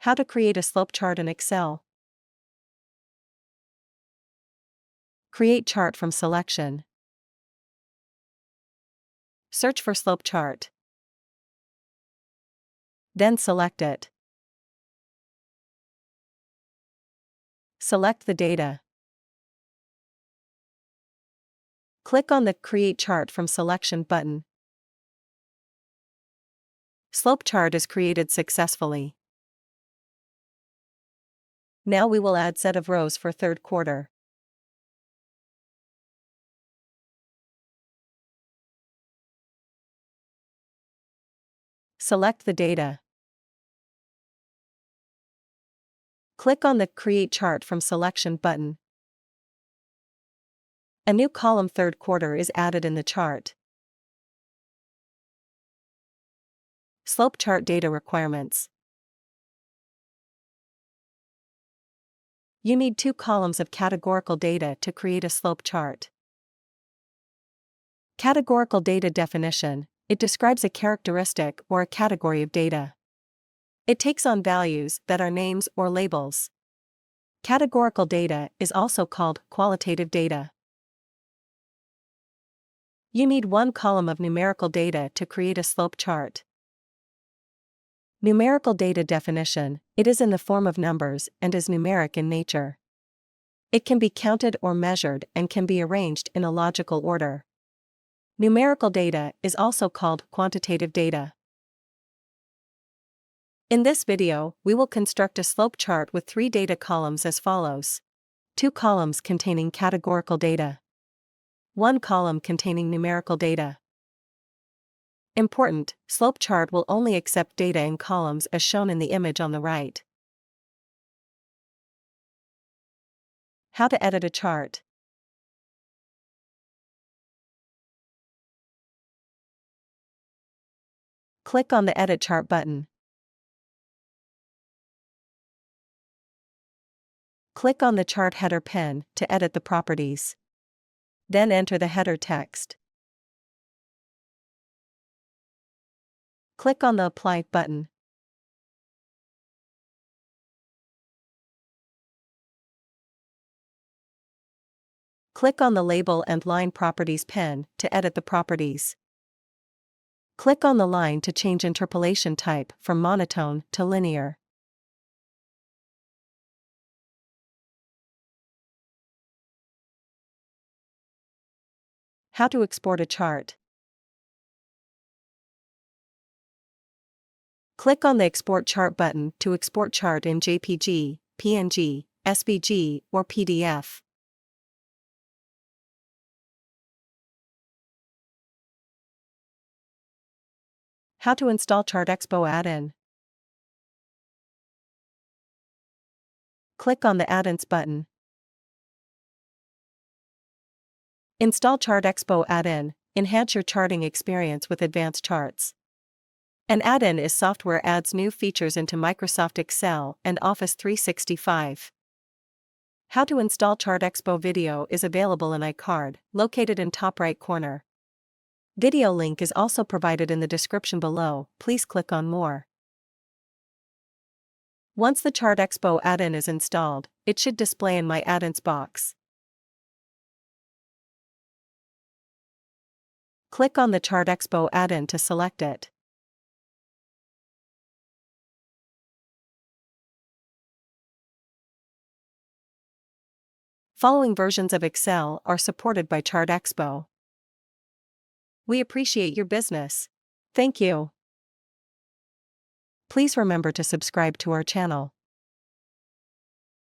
How to create a slope chart in Excel. Create chart from selection. Search for slope chart. Then select it. Select the data. Click on the Create Chart from Selection button. Slope chart is created successfully. Now we will add set of rows for third quarter. Select the data. Click on the Create Chart from Selection button. A new column third quarter is added in the chart. Slope chart data requirements. You need 2 columns of categorical data to create a slope chart. Categorical data definition. It describes a characteristic or a category of data. It takes on values that are names or labels. Categorical data is also called qualitative data. You need 1 column of numerical data to create a slope chart. Numerical data definition. It is in the form of numbers and is numeric in nature. It can be counted or measured and can be arranged in a logical order. Numerical data is also called quantitative data. In this video, we will construct a slope chart with 3 data columns as follows. 2 columns containing categorical data. 1 column containing numerical data. Important: slope chart will only accept data in columns as shown in the image on the right. How to edit a chart. Click on the Edit Chart button. Click on the chart header pen to edit the properties. Then enter the header text. Click on the Apply button. Click on the Label and Line Properties pen to edit the properties. Click on the line to change interpolation type from monotone to linear. How to export a chart. Click on the Export Chart button to export chart in JPG, PNG, SVG, or PDF. How to install ChartExpo add-in. Click on the Add-ins button. Install ChartExpo add-in. Enhance your charting experience with advanced charts. An add-in is software adds new features into Microsoft Excel and Office 365. How to install ChartExpo video is available in iCard, located in top right corner. Video link is also provided in the description below. Please click on More. Once the ChartExpo add-in is installed, it should display in My Add-ins box. Click on the ChartExpo add-in to select it. Following versions of Excel are supported by ChartExpo. We appreciate your business. Thank you. Please remember to subscribe to our channel.